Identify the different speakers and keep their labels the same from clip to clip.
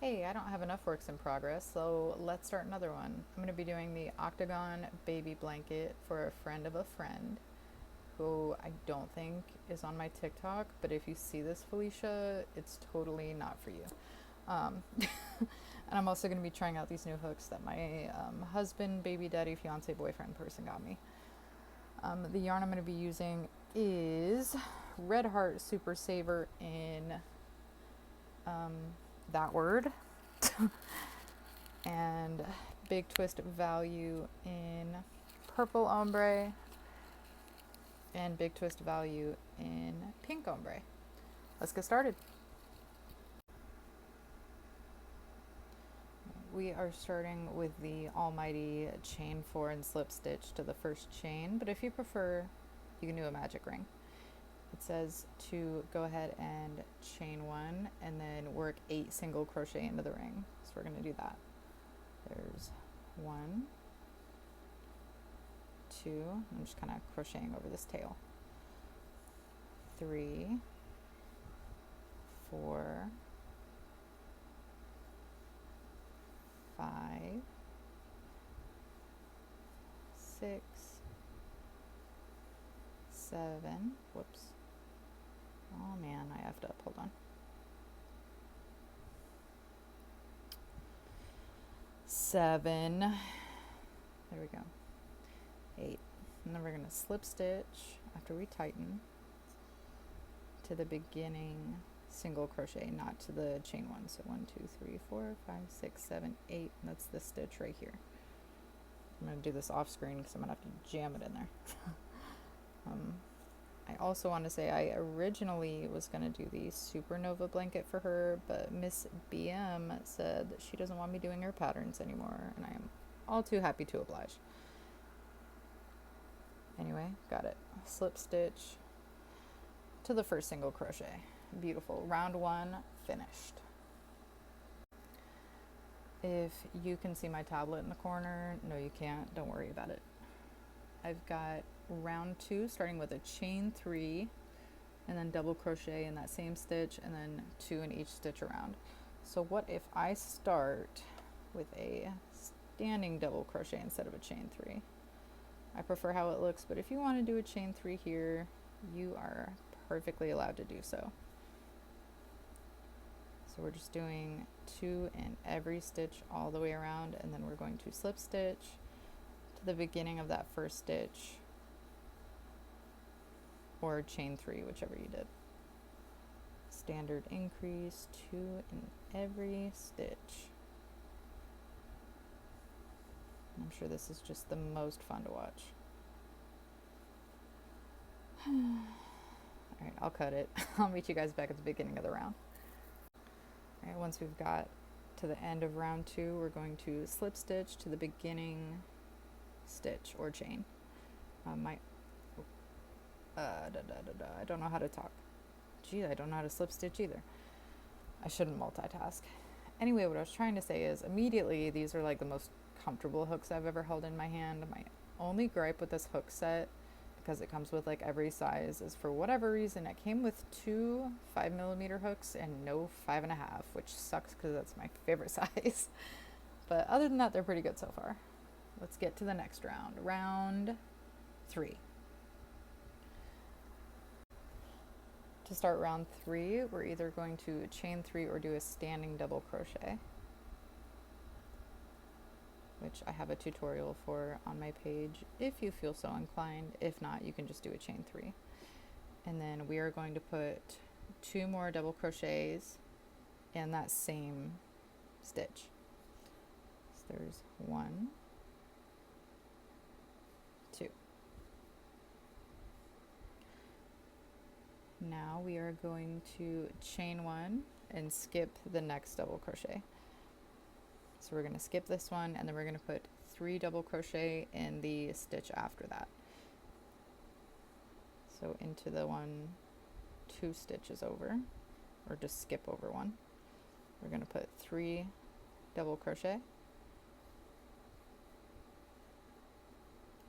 Speaker 1: Hey, I don't have enough works in progress, so let's start another one. I'm going to be doing the Octagon baby blanket for a friend of a friend who I don't think is on my TikTok, but if you see this, Felicia, it's totally not for you. And I'm also going to be trying out these new hooks that my husband, baby daddy, fiance, boyfriend person got me. The yarn I'm going to be using is Red Heart Super Saver in that word and Big Twist Value in Purple Ombre and Big Twist Value in Pink Ombre. Let's get started. We are starting with the almighty chain 4 and slip stitch to the first chain, but if you prefer, you can do a magic ring. It says to go ahead and chain 1 and then work 8 single crochet into the ring. So we're going to do that. There's 1, 2, I'm just kind of crocheting over this tail. 3, 4, 5, 6, 7, whoops. Oh man, I effed up, hold on. 7, there we go, 8. And then we're going to slip stitch after we tighten to the beginning single crochet, not to the chain 1. So 1, 2, 3, 4, 5, 6, 7, 8. And that's this stitch right here. I'm going to do this off screen because I'm going to have to jam it in there. I also want to say I originally was going to do the Supernova blanket for her, but Miss BM said that she doesn't want me doing her patterns anymore, and I am all too happy to oblige. Anyway, got it. Slip stitch to the first single crochet. Beautiful. Round 1 finished. If you can see my tablet in the corner, no you can't, don't worry about it. I've got round 2 starting with a chain 3 and then double crochet in that same stitch and then 2 in each stitch around. So what if I start with a standing double crochet instead of a chain 3? I prefer how it looks, but if you want to do a chain 3 here, you are perfectly allowed to do so. So we're just doing 2 in every stitch all the way around, and then we're going to slip stitch to the beginning of that first stitch or chain 3, whichever you did. Standard increase, 2 in every stitch. I'm sure this is just the most fun to watch. Alright, I'll cut it. I'll meet you guys back at the beginning of the round. Alright, once we've got to the end of round 2, we're going to slip stitch to the beginning stitch or chain. I don't know how to talk. Gee, I don't know how to slip stitch either. I shouldn't multitask. Anyway, what I was trying to say is immediately these are like the most comfortable hooks I've ever held in my hand. My only gripe with this hook set, because it comes with like every size, is for whatever reason it came with 2 5mm hooks and no 5.5, which sucks because that's my favorite size. But other than that, they're pretty good so far. Let's get to the next round. Round 3. To start round 3, we're either going to chain 3 or do a standing double crochet, which I have a tutorial for on my page if you feel so inclined. If not, you can just do a chain 3. And then we are going to put 2 more double crochets in that same stitch. So there's 1, 2. Now we are going to chain 1 and skip the next double crochet. So we're going to skip this one and then we're going to put 3 double crochet in the stitch after that. So into the 2 stitches over, or just skip over one. We're going to put 3 double crochet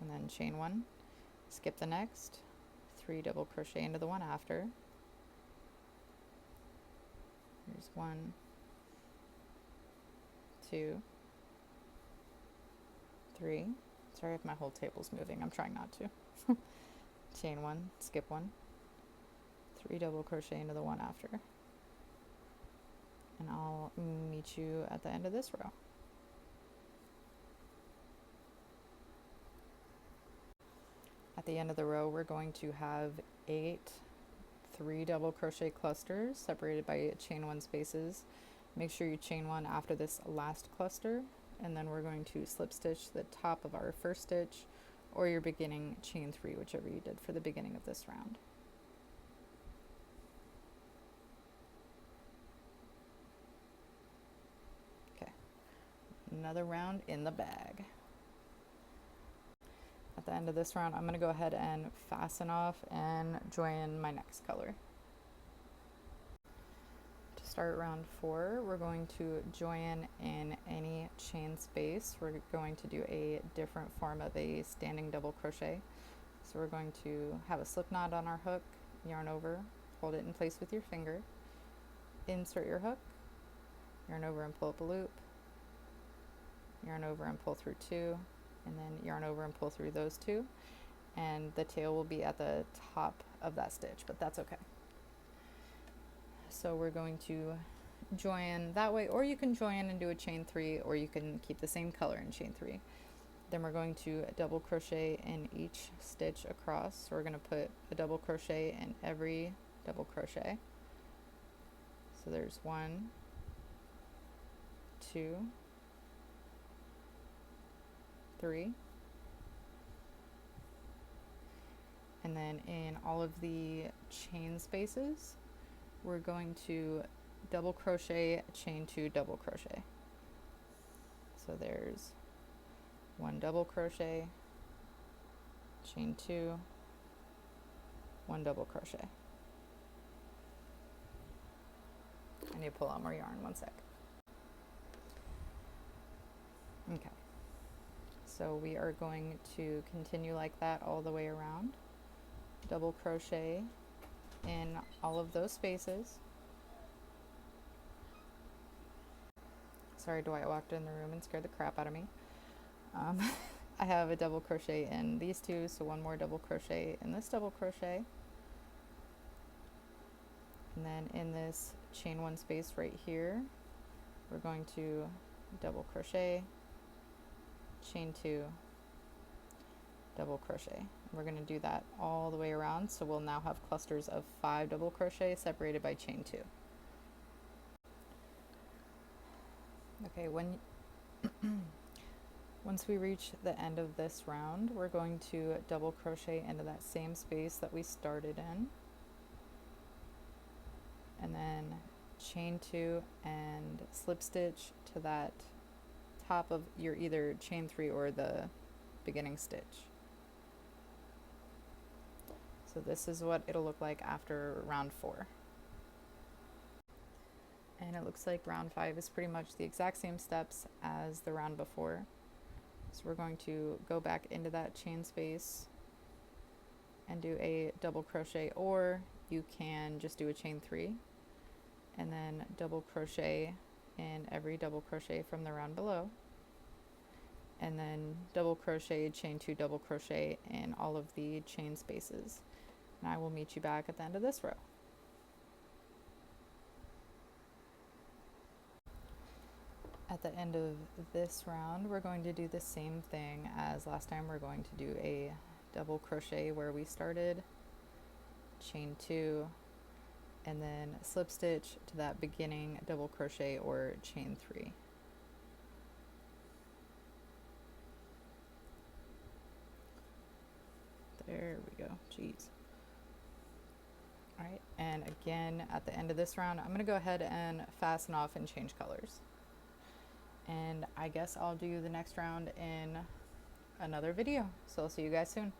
Speaker 1: and then chain 1, skip the next, 3 double crochet into the one after. Here's 1, 2, 3. Sorry if my whole table's moving, I'm trying not to. Chain 1, skip 1, 3 double crochet into the one after, and I'll meet you at the end of this row. At the end of the row, we're going to have 8 3 double crochet clusters separated by chain 1 spaces. Make sure you chain 1 after this last cluster, and then we're going to slip stitch the top of our first stitch, or your beginning chain 3, whichever you did for the beginning of this round. Okay, another round in the bag. At the end of this round, I'm going to go ahead and fasten off and join my next color. To start round 4, we're going to join in any chain space. We're going to do a different form of a standing double crochet. So we're going to have a slip knot on our hook, yarn over, hold it in place with your finger, insert your hook, yarn over and pull up a loop, yarn over and pull through 2, and then yarn over and pull through those 2, and the tail will be at the top of that stitch, but that's okay. So we're going to join that way, or you can join and do a chain 3, or you can keep the same color in chain 3. Then we're going to double crochet in each stitch across. So we're going to put a double crochet in every double crochet. So there's 1, 2, 3, and then in all of the chain spaces we're going to double crochet, chain 2, double crochet. So there's 1 double crochet, chain 2, 1 double crochet. I need to pull out more yarn, one sec. Okay. So we are going to continue like that all the way around. Double crochet in all of those spaces. Sorry, Dwight walked in the room and scared the crap out of me. I have a double crochet in these 2, so 1 more double crochet in this double crochet. And then in this chain 1 space right here, we're going to double crochet, chain 2, double crochet. We're going to do that all the way around, so we'll now have clusters of 5 double crochet separated by chain 2. Okay, once we reach the end of this round, we're going to double crochet into that same space that we started in, and then chain 2 and slip stitch to that top of your either chain 3 or the beginning stitch. So this is what it'll look like after round 4. And it looks like round 5 is pretty much the exact same steps as the round before. So we're going to go back into that chain space and do a double crochet, or you can just do a chain 3 and then double crochet in every double crochet from the round below, and then double crochet, chain 2, double crochet in all of the chain spaces. And I will meet you back at the end of this row. At the end of this round, we're going to do the same thing as last time. We're going to do a double crochet where we started, chain 2, and then slip stitch to that beginning double crochet or chain 3. There we go. Jeez. All right, and again at the end of this round, I'm going to go ahead and fasten off and change colors. And I guess I'll do the next round in another video. So I'll see you guys soon.